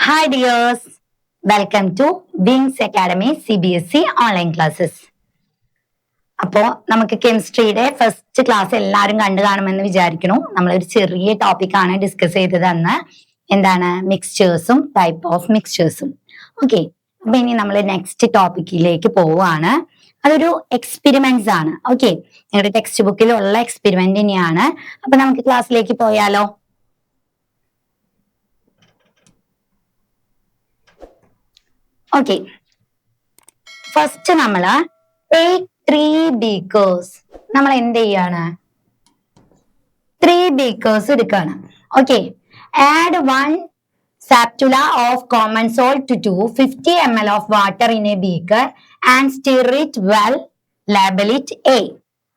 Hi dears, welcome to Wings Academy CBSE online classes. അപ്പോൾ നമുക്ക് കെമിസ്ട്രിയുടെ first class എല്ലാവരും കണ്ടു കാണുമെന്ന് വിചാരിക്കുന്നു. നമ്മളൊരു ചെറിയ ടോപ്പിക്കാണ് ഡിസ്കസ് ചെയ്തത് അന്ന്. എന്താണ്? മിക്സ്ചേഴ്സും ടൈപ്പ് ഓഫ് മിക്സ്ചേഴ്സും. ഓക്കെ, അപ്പൊ ഇനി നമ്മൾ നെക്സ്റ്റ് ടോപ്പിക്കിലേക്ക് പോവുകയാണ്. അതൊരു എക്സ്പെരിമെന്റ്സ് ആണ്. ഓക്കെ, നിങ്ങളുടെ ടെക്സ്റ്റ് ബുക്കിലുള്ള എക്സ്പെരിമെന്റ് തന്നെയാണ്. അപ്പൊ നമുക്ക് ക്ലാസ്സിലേക്ക് പോയാലോ? ഓക്കെ, ഫസ്റ്റ് നമ്മള് ടേക്ക് 3 ബീക്കേഴ്സ്. നമ്മൾ എന്ത് ചെയ്യാണ്? 3 ബീക്കേഴ്സ് എടുക്കാണ്. Okay, add 1 spatula of common salt to 50 ml of water in a beaker and stir it well. Label it A.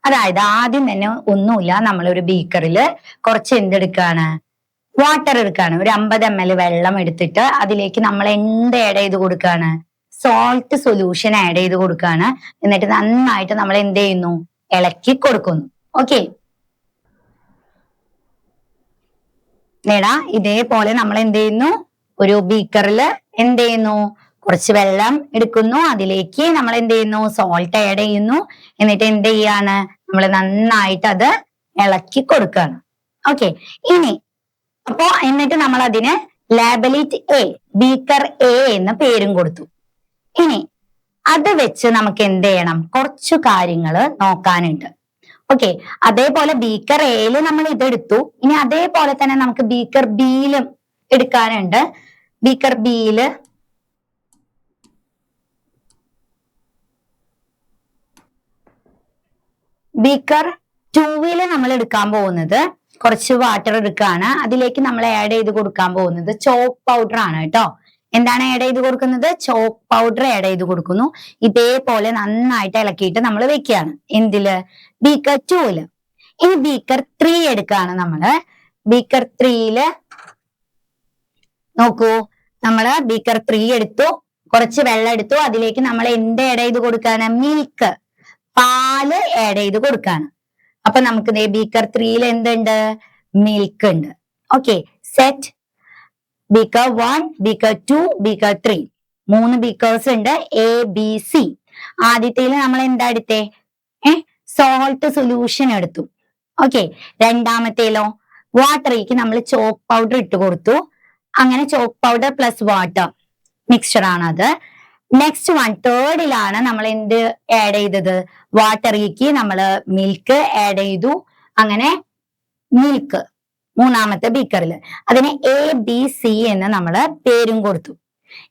അതായത് ആദ്യം തന്നെ ഒന്നുമില്ല, നമ്മളൊരു ബീക്കറിൽ കുറച്ച് എന്തെടുക്കാണ്? വാട്ടർ എടുക്കാണ്. ഒരു 50 ml വെള്ളം എടുത്തിട്ട് അതിലേക്ക് നമ്മൾ എന്ത് ആഡ് ചെയ്ത് കൊടുക്കാണ്? സോൾട്ട് സൊല്യൂഷൻ ആഡ് ചെയ്ത് കൊടുക്കാണ്. എന്നിട്ട് നന്നായിട്ട് നമ്മൾ എന്ത് ചെയ്യുന്നു? ഇളക്കി കൊടുക്കുന്നു. ഓക്കെ, നേടാ ഇതേപോലെ നമ്മൾ എന്ത് ചെയ്യുന്നു? ഒരു ബീക്കറിൽ എന്ത് ചെയ്യുന്നു? കുറച്ച് വെള്ളം എടുക്കുന്നു, അതിലേക്ക് നമ്മൾ എന്ത് ചെയ്യുന്നു? സോൾട്ട് ആഡ് ചെയ്യുന്നു. എന്നിട്ട് എന്ത് ചെയ്യാണ്? നമ്മൾ നന്നായിട്ട് അത് ഇളക്കി കൊടുക്കുകയാണ്. ഓക്കെ, ഇനി അപ്പോ എന്നിട്ട് നമ്മൾ അതിന് ലാബലിറ്റ് എ, ബീക്കർ എ എന്ന് പേരും കൊടുത്തു. ഇനി അത് വെച്ച് നമുക്ക് എന്ത് ചെയ്യണം? കുറച്ചു കാര്യങ്ങൾ നോക്കാനുണ്ട്. ഓക്കെ, അതേപോലെ ബീക്കർ എയില് നമ്മൾ ഇതെടുത്തു. ഇനി അതേപോലെ തന്നെ നമുക്ക് ബീക്കർ ബിയിലും എടുക്കാനുണ്ട്. ബീക്കർ ബിയില് ബീക്കർ 2 നമ്മൾ എടുക്കാൻ പോകുന്നത് കുറച്ച് വാട്ടർ എടുക്കുകയാണ്. അതിലേക്ക് നമ്മൾ ആഡ് ചെയ്ത് കൊടുക്കാൻ പോകുന്നത് ചോക്ക് പൗഡർ ആണ് കേട്ടോ. എന്താണ് ആഡ് ചെയ്ത് കൊടുക്കുന്നത്? ചോക്ക് പൗഡർ ആഡ് ചെയ്ത് കൊടുക്കുന്നു. ഇതേപോലെ നന്നായിട്ട് ഇളക്കിയിട്ട് നമ്മൾ വെക്കുകയാണ്. എന്തില്? ബീക്കർ 2. ഇനി ബീക്കർ 3 എടുക്കുകയാണ് നമ്മള്. ബീക്കർ 3 നോക്കൂ, നമ്മള് ബീക്കർ 3 എടുത്തു, കുറച്ച് വെള്ളം എടുത്തു, അതിലേക്ക് നമ്മൾ എന്ത് ആഡ് ചെയ്ത് കൊടുക്കാണ്? മിൽക്ക്, പാല് ആഡ് ചെയ്ത് കൊടുക്കാണ്. അപ്പൊ നമുക്ക് ബീക്കർ 3 എന്തുണ്ട്? മിൽക്ക് ഉണ്ട്. Okay, set beaker 1, beaker 2, beaker 3. 3 beakers ഉണ്ട്, എ ബി സി. ആദ്യത്തേല് നമ്മൾ എന്താ എടുത്തേ? സോൾട്ട് സൊല്യൂഷൻ എടുത്തു. ഓക്കെ, രണ്ടാമത്തേലോ വാട്ടറിലേക്ക് നമ്മൾ ചോക്ക് പൗഡർ ഇട്ട് കൊടുത്തു. അങ്ങനെ chalk powder plus water mixture ആണത്. നെക്സ്റ്റ് വൺ തേർഡിലാണ് നമ്മൾ എന്ത് ആഡ് ചെയ്തത്? വാട്ടറിലേക്ക് നമ്മൾ മിൽക്ക് ആഡ് ചെയ്തു. അങ്ങനെ മിൽക്ക് മൂന്നാമത്തെ ബീക്കറിൽ അതിന് എ ബി സി എന്ന് നമ്മൾ പേരും കൊടുത്തു.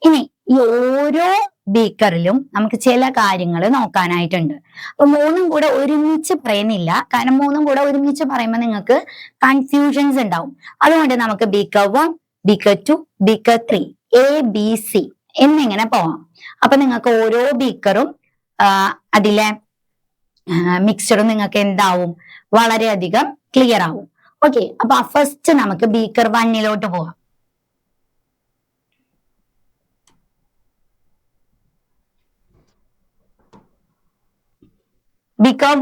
ഇനി ഈ ഓരോ ബീക്കറിലും നമുക്ക് ചില കാര്യങ്ങൾ നോക്കാനായിട്ടുണ്ട്. അപ്പൊ മൂന്നും കൂടെ ഒരുമിച്ച് പറയുന്നില്ല, കാരണം മൂന്നും കൂടെ ഒരുമിച്ച് പറയുമ്പോൾ നിങ്ങൾക്ക് കൺഫ്യൂഷൻസ് ഉണ്ടാവും. അതുകൊണ്ട് നമുക്ക് beaker 1, beaker 2, beaker 3, A B C എന്നിങ്ങനെ പോവാം. അപ്പൊ നിങ്ങൾക്ക് ഓരോ ബീക്കറും അതിലെ മിക്സ്ചറും നിങ്ങൾക്ക് എന്താവും? വളരെയധികം ക്ലിയർ ആവും. ഓക്കെ, അപ്പൊ ഫസ്റ്റ് നമുക്ക് ബീക്കർ 1 പോവാം. ബീക്കർ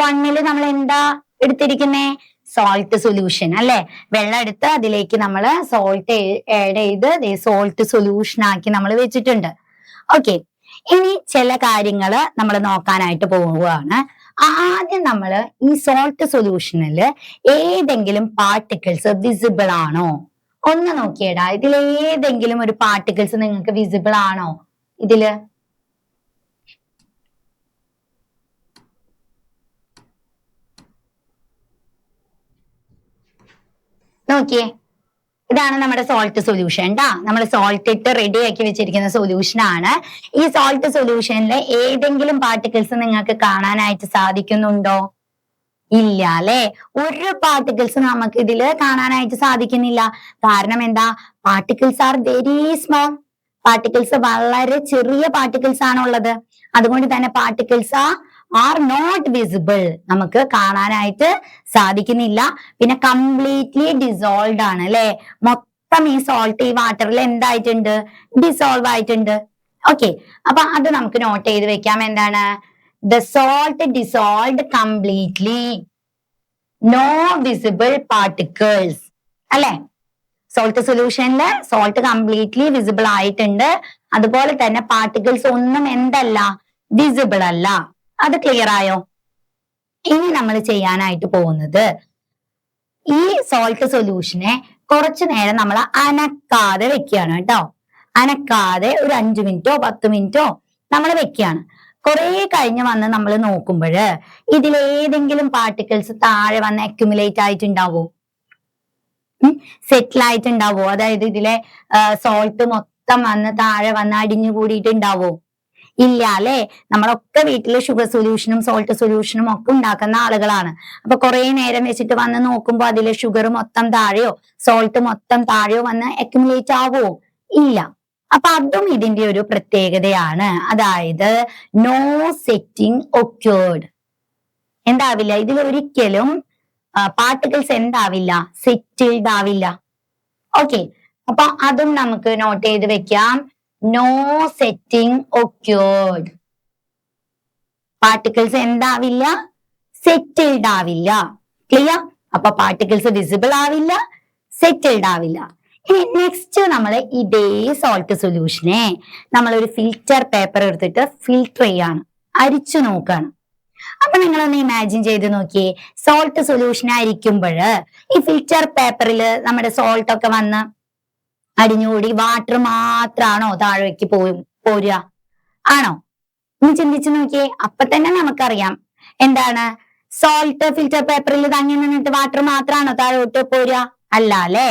1 നമ്മൾ എന്താ എടുത്തിരിക്കുന്നേ? സോൾട്ട് സൊല്യൂഷൻ അല്ലെ? വെള്ളം എടുത്ത് അതിലേക്ക് നമ്മൾ സോൾട്ട് ആഡ് ചെയ്ത് സോൾട്ട് സൊല്യൂഷൻ ആക്കി നമ്മൾ വെച്ചിട്ടുണ്ട്. ഓക്കെ, ഇനി ചില കാര്യങ്ങൾ നമ്മൾ നോക്കാനായിട്ട് പോവുകയാണ്. ആദ്യം നമ്മൾ ഈ സോൾട്ട് സൊല്യൂഷനിൽ ഏതെങ്കിലും പാർട്ടിക്കിൾസ് വിസിബിൾ ആണോ? ഒന്ന് നോക്കിയേടാ, ഇതിൽ ഏതെങ്കിലും ഒരു പാർട്ടിക്കിൾസ് നിങ്ങൾക്ക് വിസിബിൾ ആണോ? ഇതില് നോക്കിയേ, ഇതാണ് നമ്മുടെ സോൾട്ട് സൊല്യൂഷൻ ട്ടാ. നമ്മൾ സോൾട്ട് ഇട്ട് റെഡി ആക്കി വെച്ചിരിക്കുന്ന സൊല്യൂഷൻ ആണ്. ഈ സോൾട്ട് സൊല്യൂഷനിലെ ഏതെങ്കിലും പാർട്ടിക്കിൾസ് നിങ്ങൾക്ക് കാണാനായിട്ട് സാധിക്കുന്നുണ്ടോ? ഇല്ല അല്ലെ? ഒരു പാർട്ടിക്കിൾസ് നമുക്ക് ഇതിൽ കാണാനായിട്ട് സാധിക്കുന്നില്ല. കാരണം എന്താ? Particles are very small. Particles വളരെ ചെറിയ പാർട്ടിക്കിൾസ് ആണുള്ളത്. അതുകൊണ്ട് തന്നെ പാർട്ടിക്കിൾസ് ആർ നോട്ട് വിസിബിൾ. നമുക്ക് കാണാനായിട്ട് സാധിക്കുന്നില്ല. പിന്നെ കംപ്ലീറ്റ്ലി ഡിസോൾവ്ഡ് ആണ് അല്ലെ? മൊത്തം ഈ സോൾട്ട് ഈ വാട്ടറിൽ എന്തായിട്ടുണ്ട്? ഡിസോൾവ് ആയിട്ടുണ്ട്. ഓക്കെ, അപ്പൊ അത് നമുക്ക് നോട്ട് ചെയ്ത് വെക്കാം. എന്താണ്? The salt dissolved completely. No visible particles. അല്ലെ? സോൾട്ട് സൊല്യൂഷനിൽ സോൾട്ട് കംപ്ലീറ്റ്ലി വിസിബിൾ ആയിട്ടുണ്ട്. അതുപോലെ തന്നെ പാർട്ടിക്കിൾസ് ഒന്നും എന്തല്ല, വിസിബിൾ അല്ല. അത് ക്ലിയർ ആയോ? ഇനി നമ്മൾ ചെയ്യാനായിട്ട് പോകുന്നത് ഈ സോൾട്ട് സൊല്യൂഷനെ കുറച്ചു നേരം നമ്മൾ അനക്കാതെ വെക്കുകയാണ് കേട്ടോ. അനക്കാതെ ഒരു 5 മിനിറ്റോ 10 മിനിറ്റോ നമ്മൾ വെക്കുകയാണ്. കുറെ കഴിഞ്ഞ് വന്ന് നമ്മൾ നോക്കുമ്പോൾ ഇതിലേതെങ്കിലും പാർട്ടിക്കിൾസ് താഴെ വന്ന് അക്യുമുലേറ്റ് ആയിട്ടുണ്ടാവോ, സെറ്റിൽ ആയിട്ടുണ്ടാവോ? അതായത് ഇതിലെ സോൾട്ട് മൊത്തം വന്ന് താഴെ വന്ന് അടിഞ്ഞു കൂടിയിട്ടുണ്ടാവോ? ഇല്ല അല്ലെ. നമ്മളൊക്കെ വീട്ടിൽ ഷുഗർ സൊല്യൂഷനും സോൾട്ട് സൊല്യൂഷനും ഒക്കെ ഉണ്ടാക്കുന്ന ആളുകളാണ്. അപ്പൊ കുറെ നേരം വെച്ചിട്ട് വന്ന് നോക്കുമ്പോ അതിലെ ഷുഗർ മൊത്തം താഴെയോ സോൾട്ട് മൊത്തം താഴെയോ വന്ന് അക്യുമുലേറ്റ് ആവോ? ഇല്ല. അപ്പൊ അതും ഇതിന്റെ ഒരു പ്രത്യേകതയാണ്. അതായത് നോ സെറ്റിംഗ് ഒക്വേർഡ്. എന്താവില്ല, ഇതിലൊരിക്കലും പാർട്ടിക്കിൾസ് എന്താവില്ല, സെറ്റിൽഡ് ആവില്ല. ഓക്കെ, അപ്പൊ അതും നമുക്ക് നോട്ട് ചെയ്ത് വെക്കാം. No setting occurred. പാർട്ടിക്കിൾസ് എന്താവില്ല, സെറ്റിൽഡ് ആവില്ല. ക്ലിയർ? അപ്പൊ പാർട്ടിക്കിൾസ് വിസിബിൾ ആവില്ല, സെറ്റിൽഡ് ആവില്ല. ഇനി നെക്സ്റ്റ് നമ്മൾ ഇതേ സോൾട്ട് സൊല്യൂഷനെ നമ്മൾ ഒരു ഫിൽറ്റർ പേപ്പർ എടുത്തിട്ട് ഫിൽട്ടർ ചെയ്യാണ്, അരിച്ചു നോക്കാണ്. അപ്പൊ നിങ്ങളൊന്ന് ഇമാജിൻ ചെയ്ത് നോക്കിയേ, സോൾട്ട് സൊല്യൂഷൻ അരിക്കുമ്പോൾ ഈ ഫിൽറ്റർ പേപ്പറിൽ നമ്മുടെ സോൾട്ട് ഒക്കെ വന്ന് അടിഞ്ഞുകൂടി വാട്ടർ മാത്രാണോ താഴേക്ക് പോരുക? ആണോ? ഒന്ന് ചിന്തിച്ചു നോക്കിയേ. അപ്പൊ തന്നെ നമുക്കറിയാം എന്താണ്, സോൾട്ട് ഫിൽറ്റർ പേപ്പറിൽ തങ്ങി നിന്നിട്ട് വാട്ടർ മാത്രാണോ താഴോട്ട് പോരുക? അല്ല അല്ലെ.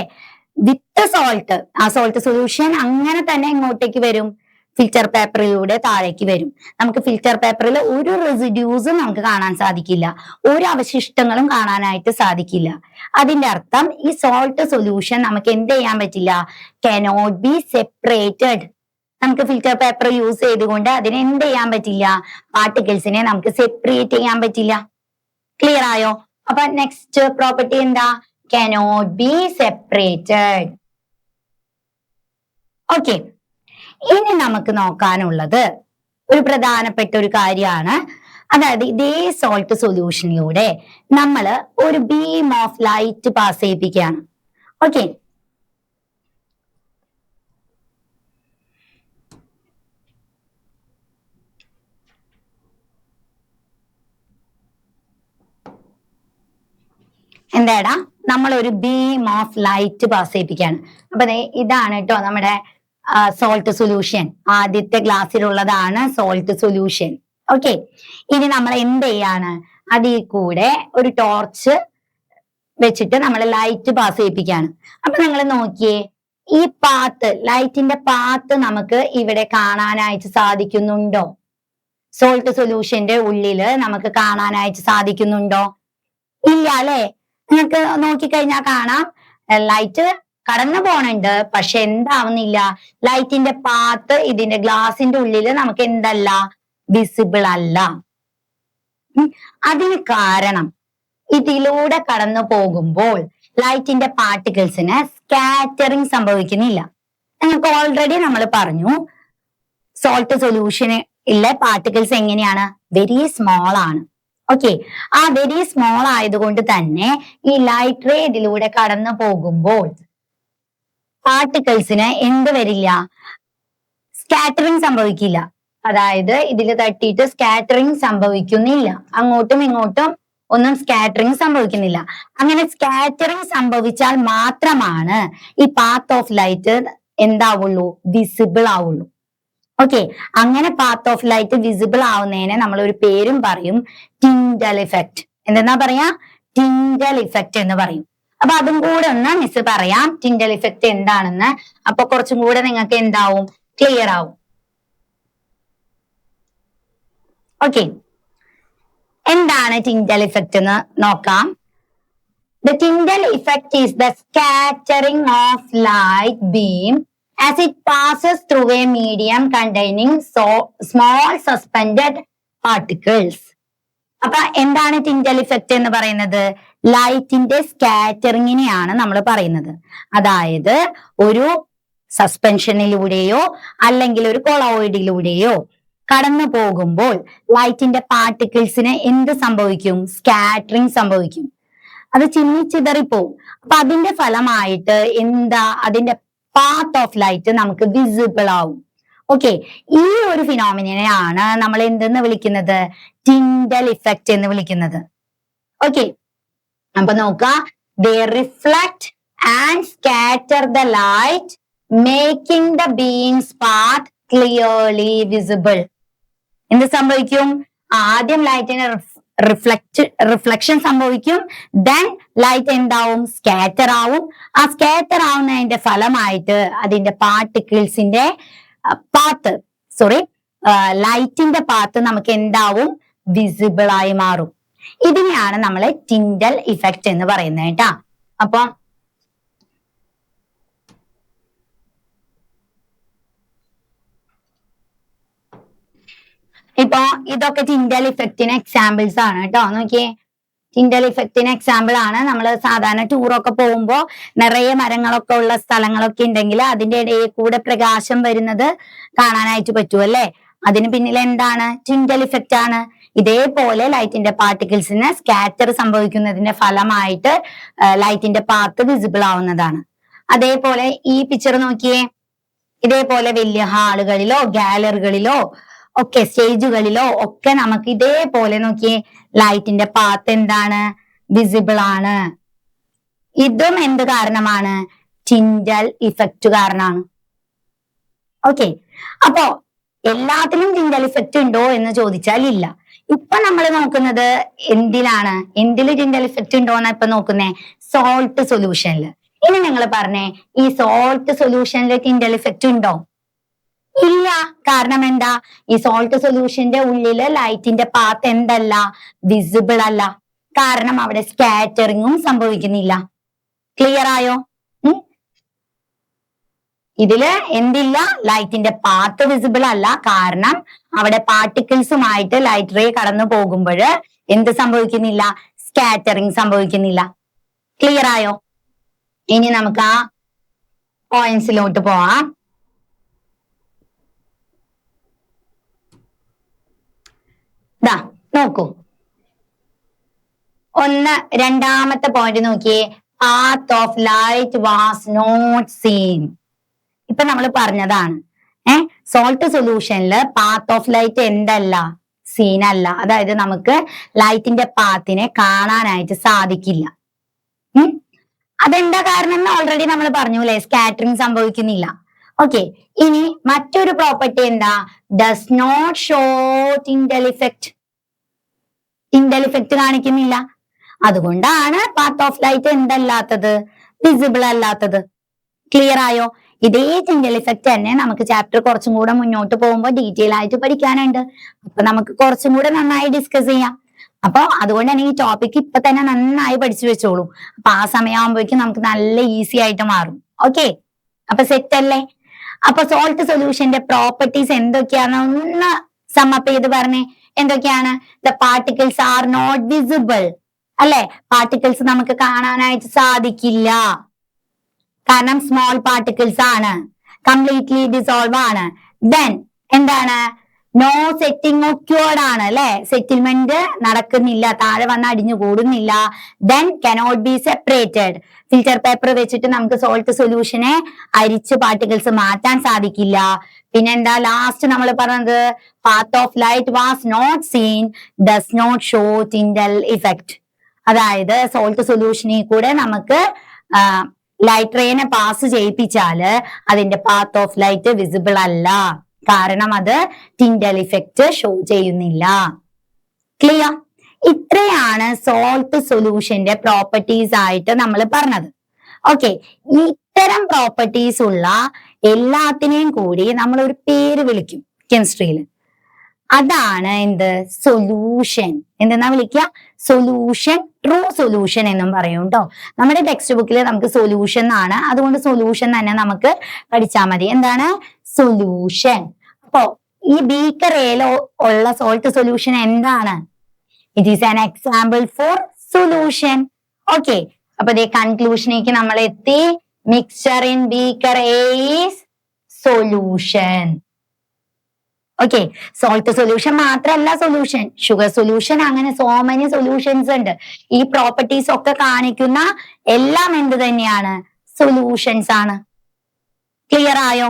വിത്ത് സോൾട്ട്, ആ സോൾട്ട് സൊല്യൂഷൻ അങ്ങനെ തന്നെ ഇങ്ങോട്ടേക്ക് വരും, ഫിൽറ്റർ പേപ്പറിലൂടെ താഴേക്ക് വരും. നമുക്ക് ഫിൽറ്റർ പേപ്പറിൽ ഒരു റെസിഡ്യൂസും നമുക്ക് കാണാൻ സാധിക്കില്ല, ഒരു അവശിഷ്ടങ്ങളും കാണാനായിട്ട് സാധിക്കില്ല. അതിന്റെ അർത്ഥം ഈ സോൾട്ട് സൊല്യൂഷൻ നമുക്ക് എന്ത് ചെയ്യാൻ പറ്റില്ല, കനോട്ട് ബി സെപ്പറേറ്റഡ്. നമുക്ക് ഫിൽറ്റർ പേപ്പർ യൂസ് ചെയ്തുകൊണ്ട് അതിനെ എന്ത് ചെയ്യാൻ പറ്റില്ല, പാർട്ടിക്കിൾസിനെ നമുക്ക് സെപ്പറേറ്റ് ചെയ്യാൻ പറ്റില്ല. ക്ലിയർ ആയോ? അപ്പൊ നെക്സ്റ്റ് പ്രോപ്പർട്ടി എന്താ, cannot be separated. ഓക്കെ, ഇനി നമുക്ക് നോക്കാനുള്ളത് ഒരു പ്രധാനപ്പെട്ട ഒരു കാര്യമാണ്. അതായത് ഇതേ സോൾട്ട് സൊല്യൂഷനിലൂടെ നമ്മൾ ഒരു ബീം ഓഫ് ലൈറ്റ് പാസ് ചെയ്യിപ്പിക്കുകയാണ്. ഓക്കെ, എന്താടാ, നമ്മൾ ഒരു ബീം ഓഫ് ലൈറ്റ് പാസ് ചെയ്യിപ്പിക്കുകയാണ്. അപ്പൊ ഇതാണ് കേട്ടോ നമ്മുടെ സോൾട്ട് സൊല്യൂഷൻ. ആദ്യത്തെ ഗ്ലാസ്സിലുള്ളതാണ് സോൾട്ട് സൊല്യൂഷൻ. ഓക്കെ, ഇനി നമ്മൾ എന്ത് ചെയ്യാണ്, അതിൽ കൂടെ ഒരു ടോർച്ച് വെച്ചിട്ട് നമ്മൾ ലൈറ്റ് പാസ് ചെയ്യിപ്പിക്കുകയാണ്. അപ്പൊ നിങ്ങൾ നോക്കിയേ, ഈ പാത്ത്, ലൈറ്റിന്റെ പാത്ത് നമുക്ക് ഇവിടെ കാണാനായിട്ട് സാധിക്കുന്നുണ്ടോ? സോൾട്ട് സൊല്യൂഷന്റെ ഉള്ളില് നമുക്ക് കാണാനായിട്ട് സാധിക്കുന്നുണ്ടോ? ഇല്ല അല്ലെ. നിങ്ങൾക്ക് നോക്കിക്കഴിഞ്ഞാൽ കാണാം ലൈറ്റ് കടന്നു പോണുണ്ട്, പക്ഷെ എന്താവുന്നില്ല, ലൈറ്റിന്റെ പാത്ത് ഇതിന്റെ ഗ്ലാസിന്റെ ഉള്ളിൽ നമുക്ക് എന്തല്ല, വിസിബിൾ അല്ല. അതിന് കാരണം ഇതിലൂടെ കടന്നു പോകുമ്പോൾ ലൈറ്റിന്റെ പാർട്ടിക്കിൾസിന് സ്കാറ്ററിങ് സംഭവിക്കുന്നില്ല. നിങ്ങൾക്ക് ഓൾറെഡി നമ്മൾ പറഞ്ഞു സോൾട്ട് സൊല്യൂഷനിലെ പാർട്ടിക്കിൾസ് എങ്ങനെയാണ്, വെരി സ്മോൾ ആണ്. ഓക്കെ, ആ വെരി സ്മോൾ ആയതുകൊണ്ട് തന്നെ ഈ ലൈറ്റ് റേ ഇതിലൂടെ കടന്നു പോകുമ്പോൾ പാർട്ടിക്കിൾസിന് എന്ത് വരില്ല, സ്കാറ്ററിങ് സംഭവിക്കില്ല. അതായത് ഇതിൽ തട്ടിയിട്ട് സ്കാറ്ററിങ് സംഭവിക്കുന്നില്ല, അങ്ങോട്ടും ഇങ്ങോട്ടും ഒന്നും സ്കാറ്ററിങ് സംഭവിക്കുന്നില്ല. അങ്ങനെ സ്കാറ്ററിങ് സംഭവിച്ചാൽ മാത്രമാണ് ഈ പാത്ത് ഓഫ് ലൈറ്റ് എന്താവുള്ളൂ, വിസിബിൾ ആവുള്ളൂ. ഓക്കെ, അങ്ങനെ പാത്ത് ഓഫ് ലൈറ്റ് വിസിബിൾ ആവുന്നതിനെ നമ്മൾ ഒരു പേരും പറയും, ടിൻഡൽ ഇഫക്റ്റ്. എന്തെന്നാ പറയാ, ടിൻഡൽ ഇഫക്റ്റ് എന്ന് പറയും. അപ്പൊ അതും കൂടെ ഒന്ന് മിസ് പറയാം, ടിൻഡൽ ഇഫക്റ്റ് എന്താണെന്ന്. അപ്പൊ കുറച്ചും കൂടെ നിങ്ങൾക്ക് എന്താവും, ക്ലിയർ ആവും. ഓക്കെ, എന്താണ് ടിൻഡൽ ഇഫക്റ്റ് എന്ന് നോക്കാം. The Tyndall effect is the scattering of light beam as it passes through a medium containing small suspended particles. അപ്പൊ എന്താണ് ടിൻഡൽ ഇഫക്റ്റ് എന്ന് പറയുന്നത്, ലൈറ്റിന്റെ സ്കാറ്ററിങ്ങിനെയാണ് നമ്മൾ പറയുന്നത്. അതായത് ഒരു സസ്പെൻഷനിലൂടെയോ അല്ലെങ്കിൽ ഒരു കൊളോയിഡിലൂടെയോ കടന്നു പോകുമ്പോൾ ലൈറ്റിന്റെ പാർട്ടിക്കിൾസിന് എന്ത് സംഭവിക്കും, സ്കാറ്ററിങ് സംഭവിക്കും. അത് ചിന്നിച്ചിതറിപ്പോവും. അപ്പൊ അതിന്റെ ഫലമായിട്ട് എന്താ, അതിന്റെ പാത്ത് ഓഫ് ലൈറ്റ് നമുക്ക് വിസിബിൾ ആവും. ഓക്കെ, ഈ ഒരു ഫിനോമിനെയാണ് നമ്മൾ എന്തെന്ന് വിളിക്കുന്നത്, ടിൻഡൽ ഇഫക്റ്റ് എന്ന് വിളിക്കുന്നത്. ഓക്കെ, അപ്പൊ നോക്കുക, they reflect and scatter the light, making the beam's path clearly visible. എന്ത് സംഭവിക്കും, ആദ്യം ലൈറ്റിന് റിഫ്ലക്ഷൻ സംഭവിക്കും, ദെൻ ലൈറ്റ് എന്താവും, സ്കാറ്റർ ആവും. ആ സ്കാറ്റർ ആവുന്നതിന്റെ ഫലമായിട്ട് അതിന്റെ പാർട്ടിക്കിൾസിന്റെ പാത്ത് ലൈറ്റിന്റെ പാത്ത് നമുക്ക് എന്താവും, വിസിബിൾ ആയി മാറും. ഇതിനെയാണ് നമ്മൾ ടിൻഡൽ ഇഫക്റ്റ് എന്ന് പറയുന്നത് കേട്ടാ. അപ്പൊ ഇപ്പൊ ഇതൊക്കെ ടിൻഡൽ ഇഫക്റ്റിന് എക്സാമ്പിൾസ് ആണ് കേട്ടോ. നോക്കിയേ, ടിൻഡൽ ഇഫക്റ്റിന് എക്സാമ്പിൾ ആണ്. നമ്മൾ സാധാരണ ടൂറൊക്കെ പോകുമ്പോൾ നിറയെ മരങ്ങളൊക്കെ ഉള്ള സ്ഥലങ്ങളൊക്കെ ഉണ്ടെങ്കിൽ അതിന്റെ ഇടയിൽ കൂടെ പ്രകാശം വരുന്നത് കാണാനായിട്ട് പറ്റും അല്ലേ. അതിന് പിന്നിൽ എന്താണ്, ടിൻഡൽ ഇഫക്റ്റ് ആണ്. ഇതേപോലെ ലൈറ്റിന്റെ പാർട്ടിക്കിൾസിന് സ്കാറ്റർ സംഭവിക്കുന്നതിന്റെ ഫലമായിട്ട് ലൈറ്റിന്റെ പാത്ത് വിസിബിൾ ആവുന്നതാണ്. അതേപോലെ ഈ പിക്ചർ നോക്കിയേ, ഇതേപോലെ വലിയ ഹാളുകളിലോ ഗാലറികളിലോ ഒക്കെ സ്റ്റേജുകളിലോ ഒക്കെ നമുക്ക് ഇതേപോലെ നോക്കിയേ ലൈറ്റിന്റെ പാത്ത് എന്താണ്, വിസിബിൾ ആണ്. ഇതും എന്ത് കാരണമാണ്, ടിൻഡൽ ഇഫക്റ്റ് കാരണമാണ്. ഓക്കെ, അപ്പോ എല്ലാത്തിലും ടിൻഡൽ ഇഫക്റ്റ് ഉണ്ടോ എന്ന് ചോദിച്ചാൽ ഇല്ല. ഇപ്പൊ നമ്മൾ നോക്കുന്നത് എന്തിലാണ്, എന്തിൽ ടിൻഡൽ ഇഫക്റ്റ് ഉണ്ടോന്നാ ഇപ്പൊ നോക്കുന്നേ, സോൾട്ട് സൊല്യൂഷനിൽ. ഇനി നിങ്ങൾ പറഞ്ഞേ, ഈ സോൾട്ട് സൊല്യൂഷനിൽ ടിൻഡൽ ഇഫക്റ്റ് ഉണ്ടോ? ഇല്ല. കാരണം എന്താ, ഈ സോൾട്ട് സൊല്യൂഷന്റെ ഉള്ളില് ലൈറ്റിന്റെ പാത്ത് എന്തല്ല, വിസിബിൾ അല്ല. കാരണം അവിടെ സ്കാറ്ററിങ്ങും സംഭവിക്കുന്നില്ല. ക്ലിയർ ആയോ? ഇതില് എന്തില്ല, ലൈറ്റിന്റെ പാത്ത് വിസിബിൾ അല്ല. കാരണം അവിടെ പാർട്ടിക്കിൾസുമായിട്ട് ലൈറ്റ് റേ കടന്നു പോകുമ്പോൾ എന്ത് സംഭവിക്കുന്നില്ല, സ്കാറ്ററിങ് സംഭവിക്കുന്നില്ല. ക്ലിയർ ആയോ? ഇനി നമുക്ക് ആ പോയിന്റ്സിലോട്ട് പോവാം. നോക്കൂ, രണ്ടാമത്തെ പോയിന്റ് നോക്കിയേ, path of light was not seen. ഇപ്പൊ നമ്മൾ പറഞ്ഞതാണ്, സോൾട്ട് സൊല്യൂഷനില് പാത്ത് ഓഫ് ലൈറ്റ് എന്തല്ല, സീൻ അല്ല. അതായത് നമുക്ക് ലൈറ്റിന്റെ പാത്തിനെ കാണാനായിട്ട് സാധിക്കില്ല. അതെന്താ കാരണം എന്ന് ഓൾറെഡി നമ്മൾ പറഞ്ഞു അല്ലെ, സ്കാറ്ററിങ് സംഭവിക്കുന്നില്ല. ഓക്കെ, ഇനി മറ്റൊരു പ്രോപ്പർട്ടി എന്താ, does not show Tyndall effect. Tyndall effect കാണിക്കുന്നില്ല. അതുകൊണ്ടാണ് പാത്ത് ഓഫ് ലൈറ്റ് എന്തല്ലാത്തത്, വിസിബിൾ അല്ലാത്തത്. ക്ലിയർ ആയോ? ഇതേ ടിൻഡൽ ഇഫക്റ്റ് തന്നെ നമുക്ക് ചാപ്റ്റർ കുറച്ചും കൂടെ മുന്നോട്ട് പോകുമ്പോൾ ഡീറ്റെയിൽ ആയിട്ട് പഠിക്കാനുണ്ട്. അപ്പൊ നമുക്ക് കുറച്ചും കൂടെ നന്നായി ഡിസ്കസ് ചെയ്യാം. അപ്പൊ അതുകൊണ്ട് തന്നെ ഈ ടോപ്പിക് ഇപ്പൊ തന്നെ നന്നായി പഠിച്ചു വെച്ചോളൂ. അപ്പൊ ആ സമയമാകുമ്പോഴേക്കും നമുക്ക് നല്ല ഈസി ആയിട്ട് മാറും. ഓക്കെ, അപ്പൊ സെറ്റ് അല്ലേ? അപ്പൊ സോൾട്ട് സൊല്യൂഷന്റെ പ്രോപ്പർട്ടീസ് എന്തൊക്കെയാണെന്ന് ഒന്ന് സമ്മപ്പ് ചെയ്ത് പറഞ്ഞേ. എന്തൊക്കെയാണ്? The particles are not visible അല്ലെ, പാർട്ടിക്കിൾസ് നമുക്ക് കാണാനായിട്ട് സാധിക്കില്ല. കാരണം സ്മോൾ പാർട്ടിക്കിൾസ് ആണ്, കംപ്ലീറ്റ്ലി ഡിസോൾവ് ആണ്. ദെൻ എന്താണ്, നോ സെറ്റിംഗ് ഒക്യൂർഡ് ആണ് അല്ലെ, സെറ്റിൽമെന്റ് നടക്കുന്നില്ല, താഴെ വന്ന് അടിഞ്ഞു കൂടുന്നില്ല. Then cannot be separated, filter paper വെച്ചിട്ട് നമുക്ക് സോൾട്ട് സൊല്യൂഷനെ അരിച്ച് പാർട്ടിക്കിൾസ് മാറ്റാൻ സാധിക്കില്ല. പിന്നെന്താ ലാസ്റ്റ് നമ്മൾ പറഞ്ഞത്, path of light was not seen, does not show Tyndall effect. അതായത് സോൾട്ട് സൊല്യൂഷനിൽ കൂടെ നമുക്ക് ലൈറ്റ് റേനെ പാസ് ചെയ്യിപ്പിച്ചാല് അതിന്റെ പാത്ത് ഓഫ് ലൈറ്റ് വിസിബിൾ അല്ല. കാരണം അത് ടിൻഡൽ ഇഫക്റ്റ് ഷോ ചെയ്യുന്നില്ല. ക്ലിയർ? ഇത്രയാണ് സോൾട്ട് സൊല്യൂഷന്റെ പ്രോപ്പർട്ടീസ് ആയിട്ട് നമ്മൾ പറഞ്ഞത്. ഓക്കെ, ഇത്തരം പ്രോപ്പർട്ടീസ് ഉള്ള എല്ലാത്തിനെയും കൂടി നമ്മൾ ഒരു പേര് വിളിക്കും കെമിസ്ട്രിയിൽ. അതാണ് എന്ത്, സൊല്യൂഷൻ. എന്തെന്നാ വിളിക്കുക, സൊല്യൂഷൻ, ട്രൂ സൊല്യൂഷൻ എന്നും പറയും കേട്ടോ. നമ്മുടെ ടെക്സ്റ്റ് ബുക്കിൽ നമുക്ക് സൊല്യൂഷൻ ആണ്, അതുകൊണ്ട് സൊല്യൂഷൻ തന്നെ നമുക്ക് പഠിച്ചാൽ മതി. എന്താണ് സൊല്യൂഷൻ? അപ്പോ ഈ ബീക്കർ എയിൽ ഉള്ള സോൾട്ട് സൊല്യൂഷൻ എന്താണ്? It is an example for solution. Okay, അപ്പൊ ദേ കൺക്ലൂഷനിലേക്ക് നമ്മൾ എത്തി. Mixture in beaker A is solution. Okay, salt solution മാത്രമല്ല സൊല്യൂഷൻ, ഷുഗർ സൊല്യൂഷൻ, അങ്ങനെ സോ മെനി സൊല്യൂഷൻസ് ഉണ്ട്. ഈ പ്രോപ്പർട്ടീസ് ഒക്കെ കാണിക്കുന്ന എല്ലാം എന്ത് തന്നെയാണ്? സൊല്യൂഷൻസ് ആണ്. ക്ലിയർ ആയോ?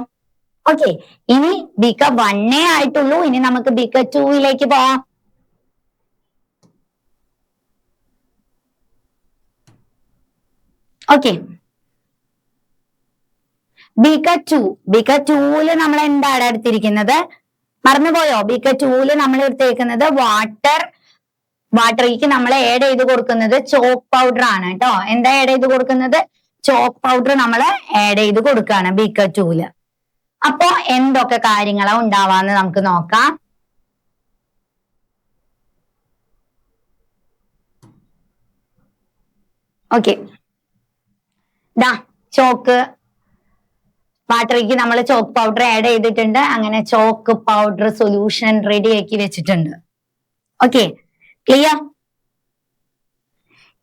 ഓക്കെ, ഇനി ബീക്കർ 1 ആയിട്ടുള്ളൂ. ഇനി നമുക്ക് ബീക്കർ 2 പോവാം. ഓക്കെ, ബീക്കർ 2 നമ്മൾ എന്താണ് എടുത്തിരിക്കുന്നത്? മറന്നുപോയോ? ബീക്കർ 2 നമ്മൾ എടുത്തേക്കുന്നത് വാട്ടറിലേക്ക് നമ്മൾ ആഡ് ചെയ്ത് കൊടുക്കുന്നത് ചോക്ക് പൗഡർ ആണ് കേട്ടോ. എന്താ ആഡ് ചെയ്ത് കൊടുക്കുന്നത്? ചോക്ക് പൗഡർ നമ്മൾ ആഡ് ചെയ്ത് കൊടുക്കുകയാണ് ബീക്കർ 2. അപ്പോ എന്തൊക്കെ കാര്യങ്ങളാ ഉണ്ടാവാന്ന് നമുക്ക് നോക്കാം. ഓക്കെ, ചോക്ക് വാട്ടറിലേക്ക് നമ്മൾ ചോക്ക് പൗഡർ ആഡ് ചെയ്തിട്ടുണ്ട്. അങ്ങനെ ചോക്ക് പൗഡർ സൊല്യൂഷൻ റെഡി ആക്കി വെച്ചിട്ടുണ്ട്. Okay, clear?